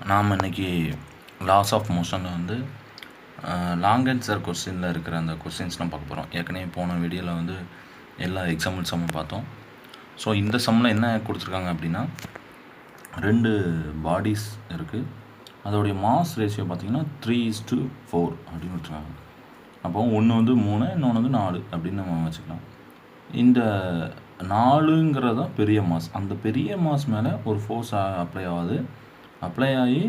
நாம் இன்றைக்கி loss of motion வந்து லாங் ஆன்சர் கொஸ்டினில் இருக்கிற அந்த கொஸ்டின்ஸ்லாம் பார்க்க போகிறோம். ஏற்கனவே போன வீடியோவில் வந்து எல்லா எக்ஸாம்பிள் சம்மும் பார்த்தோம். ஸோ இந்த சம்மில் என்ன கொடுத்துருக்காங்க அப்படின்னா, 2 பாடிஸ் இருக்குது. அதோடைய மாஸ் ரேஷியோ பார்த்திங்கன்னா 3:4 அப்படின்னு கொடுத்துருக்காங்க. அப்போ ஒன்று வந்து 3, இன்னொன்று வந்து 4 அப்படின்னு நம்ம வச்சுக்கலாம். இந்த 4ங்கிறது தான் பெரிய மாஸ். அந்த பெரிய மாஸ் மேலே ஒரு ஃபோர்ஸ் அப்ளை ஆகி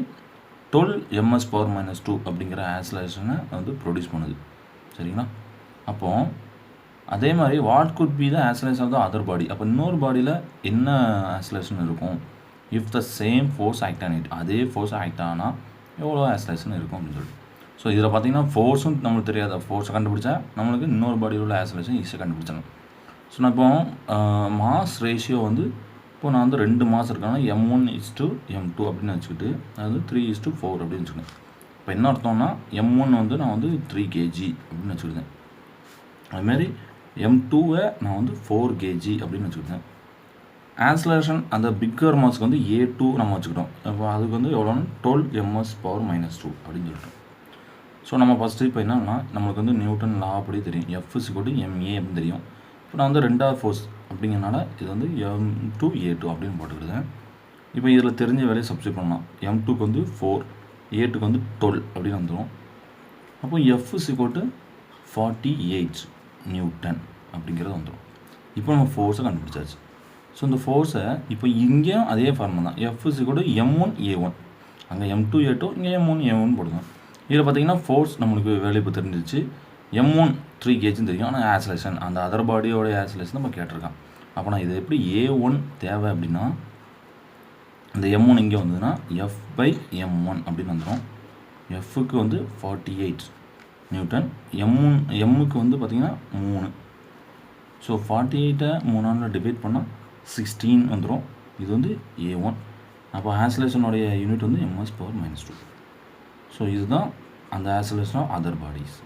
12 ms/-2 அப்படிங்கிற ஆக்ஸலரேஷனை வந்து ப்ரொடியூஸ் பண்ணுது. சரிங்களா? அப்போது அதே மாதிரி what could be the acceleration of the other body. அப்போ இன்னொரு பாடியில் என்ன ஆக்ஸலரேஷன் இருக்கும்? If the same force act on it, அதே ஃபோர்ஸ் ஆக்ட் ஆனால் எவ்வளோ ஆக்ஸலரேஷன் இருக்கும் அப்படின்னு சொல்லிட்டு. ஸோ இதில் பார்த்திங்கன்னா ஃபோர்ஸும் நம்மளுக்கு தெரியாத ஃபோர்ஸை கண்டுபிடிச்சா நம்மளுக்கு இன்னொரு பாடியில் உள்ள ஆக்ஸலரேஷன் ஈஸியாக கண்டுபிடிச்சிடலாம். ஸோ நான் இப்போ மாஸ் ரேஷியோ வந்து இப்போ நான் வந்து 2 மாஸ் இருக்காங்கன்னா m1:m2 அப்படின்னு வச்சுக்கிட்டு அது 3:4 அப்படின்னு வச்சுக்கேன். இப்போ என்ன அர்த்தம்னா m1 வந்து நான் வந்து 3 kg அப்படின்னு வச்சுக்கிட்டேன். அதுமாரி m2வை நான் வந்து 4 kg அப்படின்னு வச்சுக்கிட்டேன். ஆக்ஸலரேஷன் அந்த பிக்கர் மாஸ்க்கு வந்து a2 நம்ம வச்சுக்கிட்டோம். இப்போ அதுக்கு வந்து எவ்வளோன்னு 12 ms/-2 அப்படின்னு சொல்லிட்டோம். ஸோ நம்ம ஃபஸ்ட்டு இப்போ என்னன்னா நம்மளுக்கு வந்து நியூட்டன் லா அப்படி தெரியும், F = ma அப்படின்னு தெரியும். இப்போ நான் வந்து 2வது ஃபோர்ஸ் அப்படிங்கிறனால இது வந்து m2a2 அப்படின்னு போட்டுக்கிடுதேன். இப்போ இதில் தெரிஞ்ச வேலையை சப்ஸ்டிட் பண்ணலாம். m2க்கு வந்து 4, a2க்கு வந்து 12 அப்படின்னு வந்துடும். அப்போ F = 48 நியூட்டன் அப்படிங்கிறது வந்துடும். இப்போ நம்ம ஃபோர்ஸை கண்டுபிடிச்சாச்சு. ஸோ இந்த ஃபோர்ஸை இப்போ இங்கேயும் அதே ஃபார்முலா தான். F = m1a1, அங்கே m2a2, இங்கே m1a1 போடுவோம். இதில் பார்த்தீங்கன்னா ஃபோர்ஸ் நம்மளுக்கு வேலை இப்போ தெரிஞ்சிச்சு. m1 3 kgன்னு தெரியும், ஆனால் ஆக்ஸலரேஷன் அந்த அதர் பாடியோட ஆக்ஸலரேஷன் நம்ம கேட்டிருக்கான். அப்போ நான் இது எப்படி a1 தேவை அப்படின்னா, இந்த m1 இங்கே வந்ததுன்னா F/m1 அப்படின்னு வந்துடும். Fக்கு வந்து 48 நியூட்டன், m-க்கு வந்து பார்த்திங்கன்னா 3. ஸோ 48ஐ 3ஆல் டிவைட் பண்ணால் 16 வந்துடும். இது வந்து a1. அப்போ ஆக்ஸலரேஷனுடைய யூனிட் வந்து ms/-2. ஸோ இதுதான் அந்த acceleration of other bodies.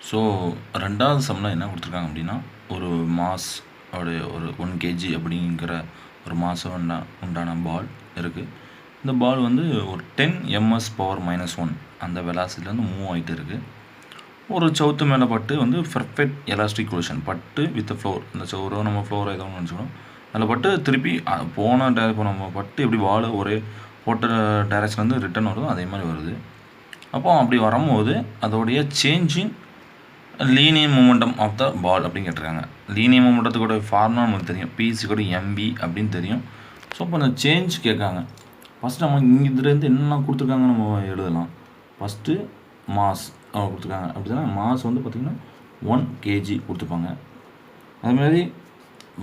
So 2வது சம்மில் என்ன கொடுத்துருக்காங்க அப்படின்னா, ஒரு மாஸ் ஒரு 1 kg அப்படிங்கிற ஒரு மாஸ் உண்டான பால் இருக்குது. இந்த பால் வந்து ஒரு 10 ms/-1 அந்த வெலாசிட்டிலேருந்து மூவ் ஆகிட்டு இருக்குது. ஒரு சவுத்து மேலே பட்டு வந்து பெர்ஃபெக்ட் எலாஸ்டிக் கொலிஷன் பட்டு வித் ஃப்ளோர், இந்த சவுரோ நம்ம ஃப்ளோரை ஏதோ ஒன்று நினச்சிக்கணும். அதில் பட்டு திருப்பி இப்போ நம்ம பட்டு எப்படி பால் ஒரே போட்ட டைரக்ஷன் வந்து ரிட்டர்ன் வருதோ அதே மாதிரி வருது. அப்போ அப்படி வரும்போது அதோடைய changing linear momentum of the ball அப்படின்னு கேட்டிருக்காங்க. லீனியர் மூமெண்டத்துக்கூட ஃபார்முலா நமக்கு தெரியும், P = mv அப்படின்னு தெரியும். ஸோ இப்போ அந்த சேஞ்ச் கேட்காங்க. ஃபஸ்ட்டு நம்ம இதுலேருந்து என்னென்ன கொடுத்துருக்காங்க நம்ம எழுதலாம். ஃபஸ்ட்டு மாஸ் கொடுத்துருக்காங்க. அப்படின்னா மாஸ் வந்து பார்த்திங்கன்னா 1 kg கொடுத்துருப்பாங்க. அதுமாதிரி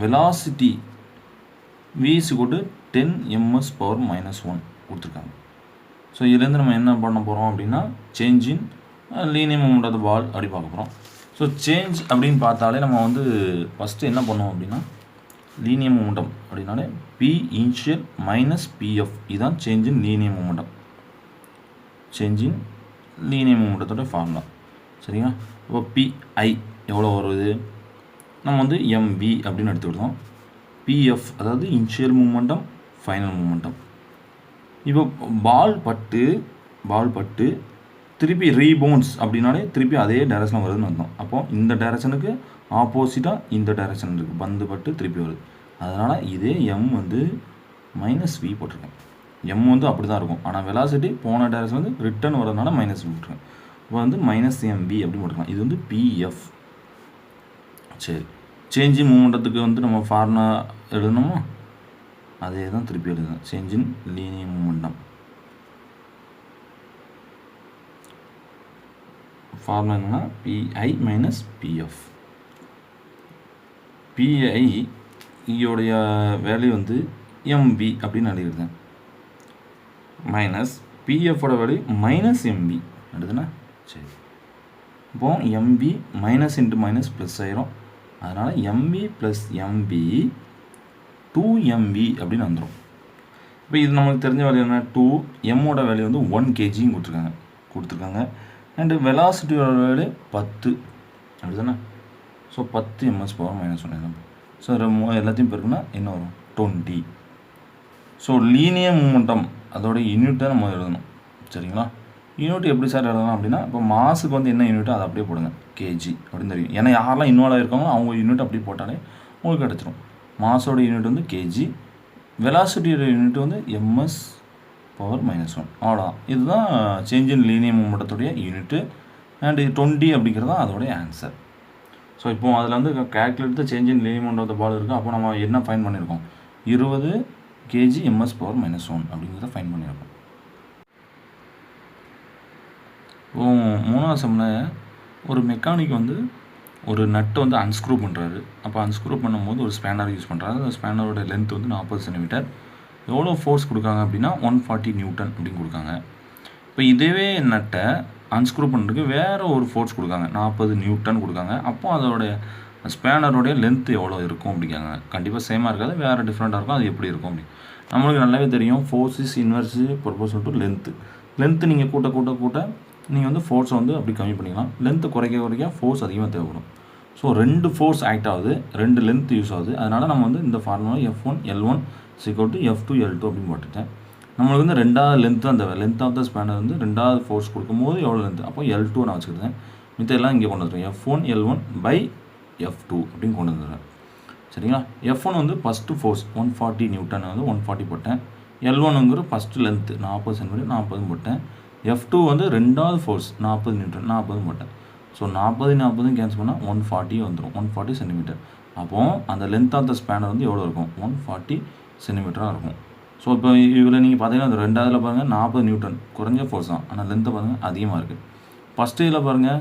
வெலாசிட்டி v = 10 ms/-1 கொடுத்துருக்காங்க. ஸோ இதுலேருந்து நம்ம என்ன பண்ண போகிறோம் அப்படின்னா, சேஞ்சின் லீனியர் மூமெண்ட் ஆஃப் த பால் அப்படி பார்க்க போகிறோம். ஸோ சேஞ்ச் அப்படின்னு பார்த்தாலே நம்ம வந்து ஃபஸ்ட்டு என்ன பண்ணுவோம் அப்படின்னா, லீனியர் மூமெண்டம் அப்படின்னாலே P இனிஷியல் - PF இதுதான் change in linear momentum. Change in linear மூமெண்டத்தோட ஃபார்முலா. சரிங்களா? இப்போ PI எவ்வளோ வருது, நம்ம வந்து MV அப்படின்னு எடுத்துக்கிட்டோம். PF அதாவது இனிஷியல் மூமெண்டம், ஃபைனல் மூமெண்டம். இப்போ பால் பட்டு திருப்பி ரீபவுன்ஸ் அப்படின்னாலே திருப்பி அதே டைரக்ஷன் வருதுன்னு அர்த்தம். அப்போது இந்த டைரக்ஷனுக்கு ஆப்போசிட்டாக இந்த டைரக்ஷன் இருக்குது, பந்து பட்டு திருப்பி வருது. அதனால் இதே M வந்து -v போட்டிருக்கேன். M வந்து அப்படி தான் இருக்கும், ஆனால் வெலாசிட்டி போன டைரக்ஷன் வந்து ரிட்டர்ன் வரதுனால -v போட்டிருக்கேன். இப்போ வந்து -mv அப்படி போட்டிருக்கலாம். இது வந்து PF. சரி, சேஞ்சிங் மூமெண்டத்துக்கு வந்து நம்ம ஃபார்முலா எழுதணுமா, அதே தான் திருப்பி எழுதுங்க. சேஞ்சின் லீனியர் மூமெண்டம் ஃபார்முலா என்னன்னா PI - PF. PI இதோடைய வேல்யூ வந்து mv அப்படின்னு எழுதியிருக்கேன். PFோட வேல்யூ -mv எழுதுனா. சரி, இப்போ mv - ப்ளஸ் ஆயிரும். அதனால் mv + mv 2mv அப்படின்னு வந்துடும். இப்போ இது நமக்கு தெரிஞ்ச வேல்யூ என்ன, 2 m-ஓட வேல்யூ வந்து 1 kg கொடுத்துருக்காங்க. அண்டு வெலாசிட்டியோட வேல்யூ 10 அப்படி தானே. So 10 ms/-1. ஸோ எல்லாத்தையும் பெருக்குன்னா என்ன வரும், 20. ஸோ லீனியர் மூமெண்டம் அதோட யூனிட்டை நம்ம எழுதணும். சரிங்களா? யூனிட் எப்படி சார் எழுதலாம் அப்படின்னா, இப்போ மாஸுக்கு வந்து என்ன யூனிட்டோ அதை அப்படியே போடுங்க, கேஜி அப்படின்னு தெரியும். ஏன்னா யாரெல்லாம் இன்வால்வ் ஆகிருக்காங்களோ அவங்க யூனிட் அப்படியே போட்டாலே உங்களுக்கு கிடச்சிரும். மாஸோட யூனிட் வந்து கேஜி, வெலாசிட்டியோட யூனிட் வந்து எம்எஸ் பவர் -1. அவ்வளோதான். இதுதான் சேஞ்ச் இன் லீனியர் மூமெண்டத்துடைய யூனிட்டு. அண்ட் 20 அப்படிங்கிறது தான் அதோடைய ஆன்சர். ஸோ இப்போ அதில் வந்து calculate the change in linear moment of the ball இருக்குது. அப்போ நம்ம என்ன ஃபைன் பண்ணியிருக்கோம், 20 kg ms பவர் -1 அப்படிங்கிறத ஃபைன் பண்ணியிருக்கோம். இப்போ 3வது சம்மில் ஒரு மெக்கானிக் வந்து ஒரு நட்டை வந்து அன்ஸ்க்ரூ பண்ணுறாரு. அப்போ அன்ஸ்க்ரூ பண்ணும்போது ஒரு ஸ்பேனர் யூஸ் பண்ணுறாரு. அந்த ஸ்பேனரோட லென்த் வந்து 40 சென்டிமீட்டர். எவ்வளோ ஃபோர்ஸ் கொடுக்காங்க அப்படின்னா 140 நியூட்டன் அப்படின்னு கொடுக்காங்க. இப்போ இதே நட்டை அன்ஸ்க்ரூ பண்ணுறதுக்கு வேறு ஒரு ஃபோர்ஸ் கொடுக்காங்க, 40 நியூட்டன் கொடுக்காங்க. அப்போ அதோடைய ஸ்பேனரோடைய லென்த்து எவ்வளோ இருக்கும் அப்படிங்காங்க. கண்டிப்பாக சேமாக இருக்காது, வேறு டிஃப்ரெண்ட்டாக இருக்கும். அது எப்படி இருக்கும் அப்படி நம்மளுக்கு நல்லாவே தெரியும். Force is inverse proportional to length நீங்கள் கூட்ட நீங்கள் வந்து ஃபோர்ஸை வந்து அப்படி கம்மி பண்ணிக்கலாம். லென்த்து குறைக்க ஃபோர்ஸ் அதிகமாக தேவைப்படும். ஸோ 2 ஃபோர்ஸ் ஆக்ட் ஆகுது, 2 லென்த் யூஸ் ஆகுது. அதனால் நம்ம வந்து இந்த formula F1 L1 F2 L2 அப்படின்னு போட்டுட்டேன். நம்மளுக்கு வந்து 2வது லென்த்து, அந்த லென்த் ஆஃப் த ஸ்பேனர் வந்து 2வது ஃபோர்ஸ் கொடுக்கும்போது எவ்வளோ லென்த், அப்போ L2 நான் வச்சுக்கிட்டேன். மித்த எல்லாம் இங்கே கொண்டு வந்துடுறேன். F1 L1 by F2 அப்படின்னு கொண்டு வந்துடுறேன். சரிங்களா? F1 வந்து ஃபஸ்ட்டு ஃபோர்ஸ் 140 நியூட்டன் வந்து 140 போட்டேன். L1ங்கிற ஃபஸ்ட்டு லென்த்து 40 சென்டிமீட்டர் 40 போட்டேன். F2 வந்து 2வது ஃபோர்ஸ் 40 நியூட்டன் 40 போட்டேன். ஸோ 40 கேன்சல் பண்ணால் 140 வந்துடும், 140 சென்டிமீட்டர். அப்போது அந்த லென்த் ஆஃப் த ஸ்பேனர் வந்து எவ்வளோ இருக்கும், 140 சென்டிமீட்டராக இருக்கும். ஸோ இப்போ இதில் நீங்கள் பார்த்தீங்கன்னா அந்த 2வதுல பாருங்கள் 40 நியூட்டன் குறைஞ்ச ஃபோர்ஸ் தான், ஆனால் லென்த்தை பாருங்கள் அதிகமாக இருக்குது. ஃபஸ்ட்டு இதில் பாருங்கள்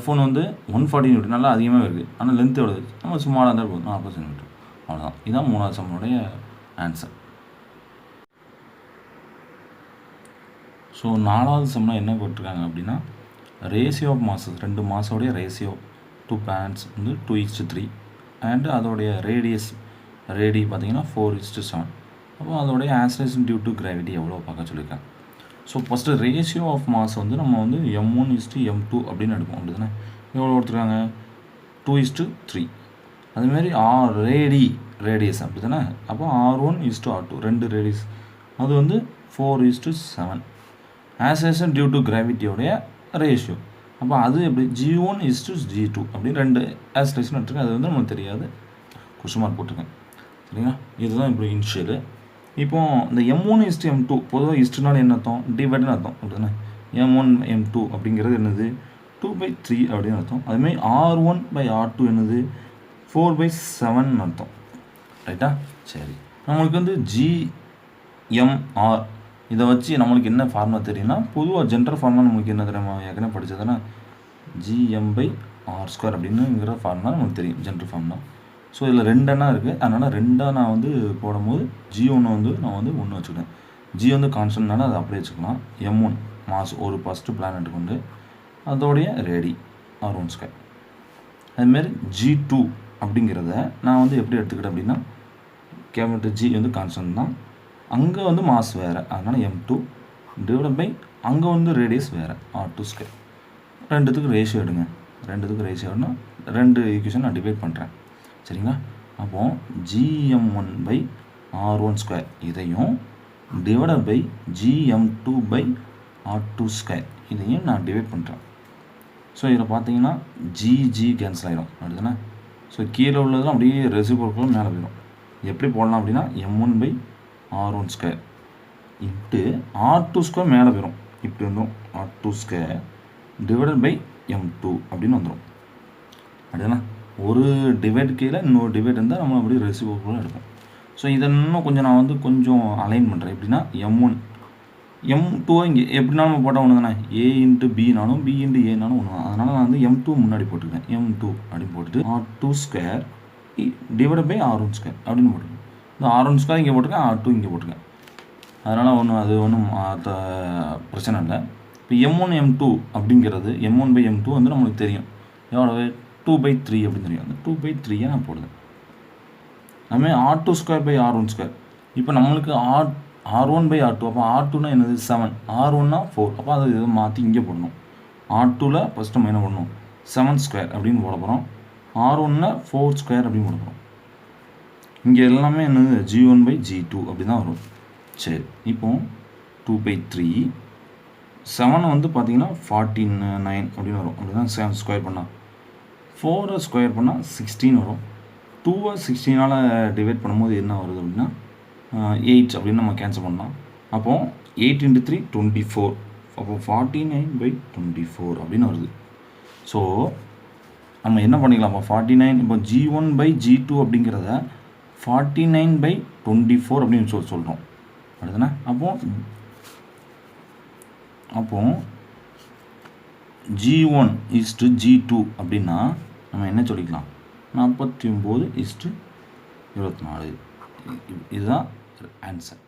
F1 வந்து 140 நியூட்டன் நல்லா அதிகமாக இருக்குது, ஆனால் லென்த் எவ்வளோ நம்ம சும்மாவாக இருந்தால் போதும் 40 சென்டிமீட்டர். அவ்வளோதான். இதுதான் 3வது சம்முடைய ஆன்சர். ஸோ 4வது சம்மில் என்ன போட்டிருக்காங்க அப்படின்னா, ரேஷியோ ஆஃப் மாஸஸ், 2 மாஸோடைய ரேஷியோ 2 பேரண்ட்ஸ் வந்து 2:3 அண்டு அதோடைய ரேடி பார்த்தீங்கன்னா 4:7. அப்போ அதோடைய ஆக்சலரேஷன் டியூ டு கிராவிட்டி எவ்வளோ பார்க்க சொல்லியிருக்காங்க. So first ratio of mass வந்து நம்ம வந்து m1:m2 அப்படின்னு எடுப்போம். அப்படி தானே எவ்வளோ கொடுத்துருக்காங்க, 2:3. அதுமாரி ரேடியஸ் அப்படி தானே. அப்போ R1:R2 2 ரேடியஸ், அது வந்து 4:7. ஆக்சலரேஷன் டியூ டு கிராவிட்டியோடைய ரேஷியோ, அப்போ அது எப்படி G1:G2 அப்படி 2 ஆக்சலரேஷன் எடுத்துருக்கேன். அது வந்து நமக்கு தெரியாது, கொஸ்டின் மார்க் போட்டிருக்கேன். சரிங்களா? இதுதான் இப்போ இனிஷியலு. இப்போ இந்த m1:m2 பொதுவாக இஸ்டுனால என்ன அர்த்தம், டிவைடுன்னு அர்த்தம். அப்படி தானே. m1:m2 அப்படிங்கிறது என்னது 2/3 அப்படின்னு அர்த்தம். அதுமாதிரி R1/R2 என்னது 4/7 அர்த்தம். ரைட்டா? சரி, நம்மளுக்கு வந்து GMR இதை வச்சு நம்மளுக்கு என்ன ஃபார்முலா தெரியும்னா, பொதுவாக ஜென்ரல் ஃபார்முலா நம்மளுக்கு என்ன தெரியுமா, ஏற்கனவே படித்ததுன்னா GM/R² அப்படின்னுங்கிற ஃபார்முலா நமக்கு தெரியும், ஜென்ரல் ஃபார்முலா. ஸோ இதில் 2 எண்ணா இருக்குது, அதனால் 2 நான் வந்து போடும்போது G1 வந்து நான் வந்து 1 வச்சுக்கிட்டேன். G வந்து கான்ஸ்டன்ட்னால அதை அப்படியே வச்சுக்கலாம். M1 மாஸ் ஒரு ஃபஸ்ட்டு பிளானட் கொண்டு அதோடைய ரேடி R1². அதுமாரி G2 அப்படிங்கிறத நான் வந்து எப்படி எடுத்துக்கிட்டேன் அப்படின்னா, கேபிட்டல் G வந்து கான்ஸ்டன்ட் தான், அங்கே வந்து மாஸ் வேறு, அதனால் M2 டிவைட் பை அங்கே வந்து ரேடியஸ் வேறு R2². ரெண்டுத்துக்கு ரேஷியோ எடுங்க. ரெண்டுத்துக்கு ரேஷியோனா 2 ஈக்குவேஷன் நான் டிவைட் பண்ணுறேன். சரிங்களா? அப்போது GM1/R1² இதையும் டிவைட் பை GM2/R2² இதையும் நான் டிவைட் பண்ணுறேன். ஸோ இதில் பார்த்தீங்கன்னா GG கேன்சல் ஆகிடும். அப்படிதானே? ஸோ கீழே உள்ளதெல்லாம் அப்படியே ரெசிப்ரோக்கலும் மேலே போயிடும். எப்படி போடலாம் அப்படின்னா M1/R1² இன்ட்டு R2² மேலே போயிடும். இப்படி வந்துடும் R2² டிவைடட் பை M2 அப்படின்னு வந்துடும். அப்படிதானே? ஒரு டிவைட் கீழே இன்னொரு டிவைட் இருந்தால் நம்ம அப்படி ரெசிப்ரோக்கலும் எடுப்போம். ஸோ இதை இன்னும் கொஞ்சம் நான் வந்து கொஞ்சம் அலைன் பண்ணுறேன். எப்படின்னா M1 M2 இங்கே எப்படின்னா நம்ம போட்டால் ஒன்று தானே, A×B B × A ஒன்று தான். அதனால் நான் வந்து M2 முன்னாடி போட்டுருக்கேன். M2 அப்படின்னு போட்டுட்டு R2² டிவைட் பை R1² அப்படின்னு போட்டுருக்கேன். இந்த R1² இங்கே போட்டிருக்கேன், R2 இங்கே போட்டிருக்கேன். அதனால் அது ஒன்றும் பிரச்சனை இல்லை. இப்போ M1 M2 அப்படிங்கிறது M1/M2 வந்து நம்மளுக்கு தெரியும் எவ்வளவு, 2/3 அப்படின்னு தெரியும். அந்த 2/3 நான் போடுவேன். அதுமாதிரி R2²/R1². இப்போ நம்மளுக்கு R1/R2, அப்போ R2னா என்னது 7, R1னா 4. அப்போ அது இதை மாற்றி இங்கே போடணும். R2ல் ஃபஸ்ட்டு நம்ம என்ன பண்ணணும், 7² அப்படின்னு போட போகிறோம். R1னா 4² அப்படின்னு போட போகிறோம். இங்கே எல்லாமே என்னது g1/g2 அப்படி தான் வரும். சரி, இப்போ 2/3 7 வந்து பார்த்தீங்கன்னா 49 அப்படின்னு வரும். அப்படி தான் 7 ஸ்கொயர் பண்ணால் 4 ஸ்கொயர் பண்ணால் 16 வரும். 2 16ஆல் டிவைட் பண்ணும்போது என்ன வருது அப்படின்னா 8 அப்படின்னு நம்ம கேன்சல் பண்ணலாம். அப்போது 8 × 3 24. அப்போது 49/24 அப்படின்னு வருது. ஸோ நம்ம என்ன பண்ணிக்கலாம்? அப்போ 49 இப்போ g1/g2 அப்படிங்கிறத 49/24 அப்படின்னு சொல்கிறோம். அடுத்தனா அப்போ g1 = g2 அப்படின்னா நம்ம என்ன சொல்லிக்கலாம்? 49 = 24. இதுதான் ஆன்சர்.